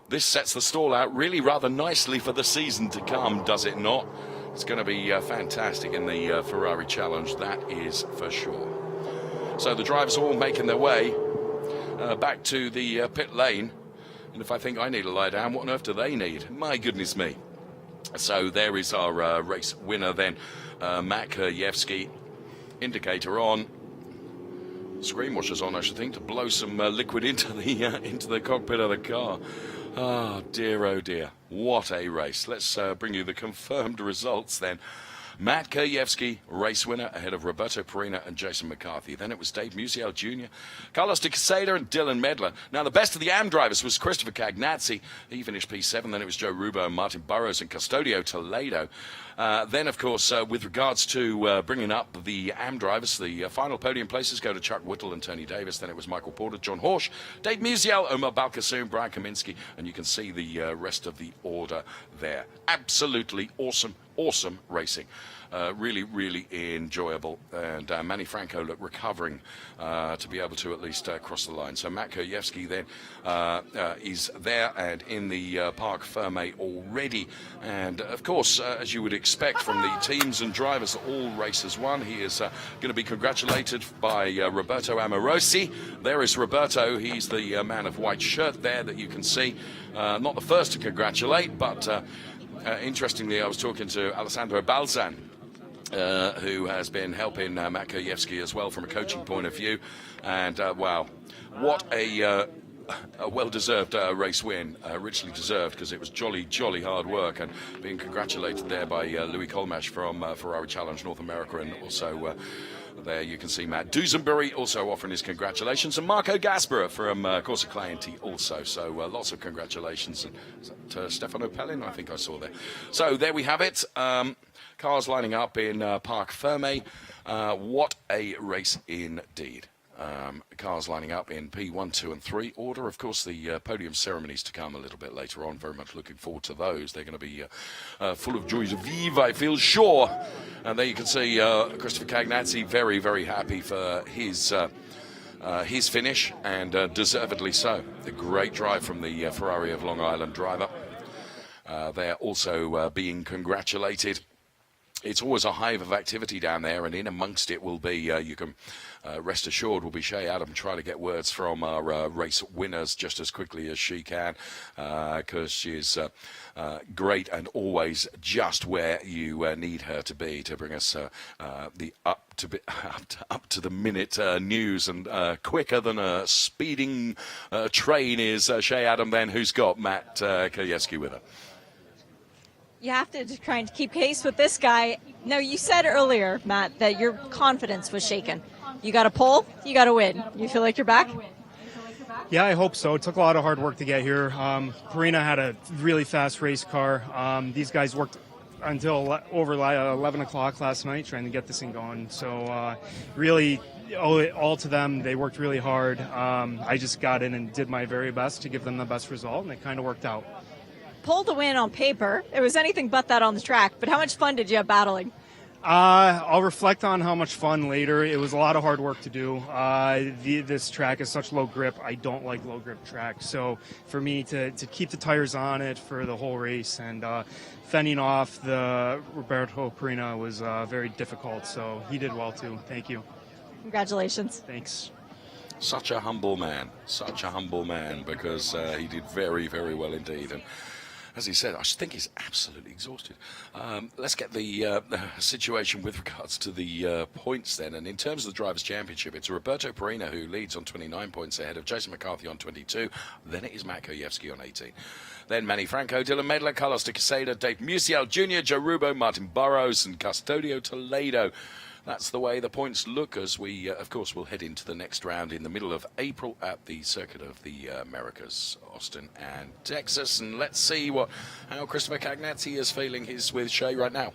This sets the stall out really rather nicely for the season to come, does it not? It's going to be fantastic in the Ferrari Challenge, that is for sure. So the drivers are all making their way back to the pit lane. And if I think I need to lie down, what on earth do they need? My goodness me. So there is our race winner then, Matt Krajewski. Indicator on. Screen washers on, I should think, to blow some liquid into the cockpit of the car. Oh dear, what a race. Let's bring you the confirmed results then. Matt Krajewski, race winner, ahead of Roberto Perina and Jason McCarthy. Then it was Dave Musial Jr., Carlos de Quesada and Dylan Medler. Now, the best of the AM drivers was Christopher Cagnazzi. He finished P7. Then it was Joe Rubo and Martin Burrows and Custodio Toledo. Then, of course, with regards to bringing up the AM drivers, the final podium places go to Chuck Whittle and Tony Davis. Then it was Michael Porter, John Horsch, Dave Musial, Omar Balkassoum, Brian Kaminsky, and you can see the rest of the order there. Absolutely awesome racing. really, really enjoyable. And Manny Franco looked recovering to be able to at least cross the line. So Matt Kurjewski then is there and in the Parc Ferme already. And of course, as you would expect from the teams and drivers that all races won, he is going to be congratulated by Roberto Amorosi. There is Roberto. He's the man of white shirt there that you can see. Not the first to congratulate, but interestingly, I was talking to Alessandro Balzan, who has been helping Matt Kurjewski as well from a coaching point of view. And wow, what a well-deserved race win, richly deserved, because it was jolly, jolly hard work, and being congratulated there by Louis Colmash from Ferrari Challenge North America, and also there you can see Matt Dusenbury also offering his congratulations, and Marco Gaspera from Corsa Clienti also. So lots of congratulations. And Stefano Pellin, I think I saw there. So there we have it. Cars lining up in Parc Ferme. What a race indeed. Cars lining up in P1, 2 and 3 order. Of course, the podium ceremonies to come a little bit later on. Very much looking forward to those. They're going to be full of joy de vivre, I feel sure. And there you can see Christopher Cagnazzi very, very happy for his finish, and deservedly so. A great drive from the Ferrari of Long Island driver. They're also being congratulated. It's always a hive of activity down there, and in amongst it will be, you can rest assured, will be Shea Adam trying to get words from our race winners just as quickly as she can, because she's great and always just where you need her to be to bring us the up to the minute news, and quicker than a speeding train is Shea Adam then, who's got Matt Kurjewski with her. You have to try and keep pace with this guy. Now, you said earlier, Matt, that your confidence was shaken. You got a pole, you got to win. You feel like you're back? Yeah, I hope so. It took a lot of hard work to get here. Karina had a really fast race car. These guys worked until over 11 o'clock last night trying to get this thing going. So really, owe it all to them. They worked really hard. I just got in and did my very best to give them the best result, and it kind of worked out. Pole to win on paper. It was anything but that on the track. But how much fun did you have battling? I'll reflect on how much fun later. It was a lot of hard work to do. This track is such low grip. I don't like low grip tracks. So for me to keep the tires on it for the whole race and fending off the Roberto Perina was very difficult. So he did well too. Thank you. Congratulations. Thanks. Such a humble man, because he did very, very well indeed. And as he said, I think he's absolutely exhausted. Let's get the situation with regards to the points then. And in terms of the Drivers' Championship, it's Roberto Perina who leads on 29 points ahead of Jason McCarthy on 22. Then it is Matt Kurjewski on 18. Then Manny Franco, Dylan Medler, Carlos de Quesada, Dave Musial Jr., Joe Rubo, Martin Burrows, and Custodio Toledo. That's the way the points look as we, of course, will head into the next round in the middle of April at the Circuit of the Americas, Austin and Texas. And let's see how Christopher Cagnazzi is feeling with Shea right now.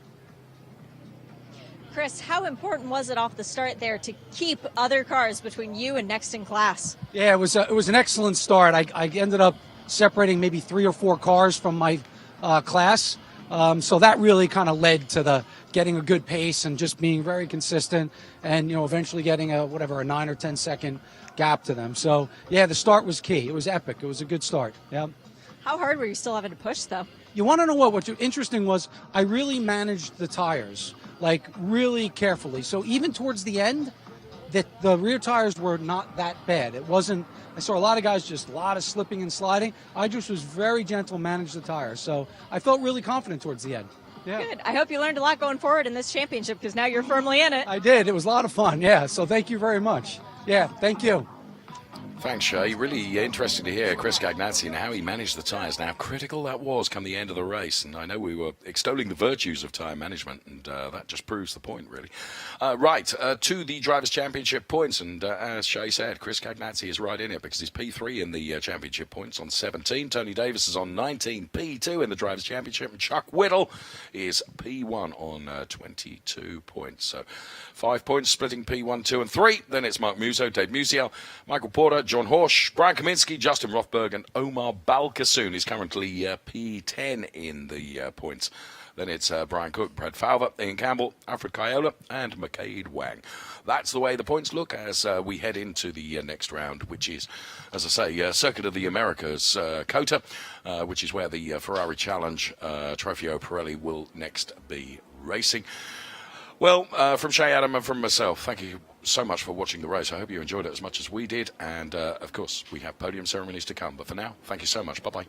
Chris, how important was it off the start there to keep other cars between you and next in class? Yeah, it was an excellent start. I ended up separating maybe 3 or 4 cars from my class. So that really kind of led to getting a good pace and just being very consistent, and eventually getting a 9 or 10 second gap to them. So yeah, the start was key. It was epic. It was a good start. Yeah. How hard were you still having to push though? You want to know what's interesting was I really managed the tires really carefully. So even towards the end, the rear tires were not that bad. It wasn't. I saw a lot of guys just a lot of slipping and sliding. I just was very gentle, managed the tires. So I felt really confident towards the end. Yeah. Good. I hope you learned a lot going forward in this championship, because now you're firmly in it. I did. It was a lot of fun. Yeah. So thank you very much. Yeah. Thank you. Thanks, Shea. Really interesting to hear Chris Cagnazzi and how he managed the tyres and how critical that was come the end of the race. And I know we were extolling the virtues of tyre management, and that just proves the point, really. To the Drivers' Championship points. And as Shea said, Chris Cagnazzi is right in it because he's P3 in the championship points on 17. Tony Davis is on 19, P2 in the Drivers' Championship. And Chuck Whittle is P1 on 22 points. So 5 points splitting P1, 2 and 3. Then it's Mark Musso, Dave Musial, Michael Porter, John Horsch, Brian Kaminsky, Justin Rothberg, and Omar Balkasoon is currently P10 in the points Then it's Brian Cook, Brad Falver, Ian Campbell, Alfred Kayola, and McCade Wang. That's the way the points look as we head into the next round, which is, as I say, Circuit of the Americas, COTA, which is where the Ferrari Challenge Trofeo Pirelli will next be racing. Well, from Shay Adam and from myself, thank you so much for watching the race. I hope you enjoyed it as much as we did. And, of course, we have podium ceremonies to come. But for now, thank you so much. Bye-bye.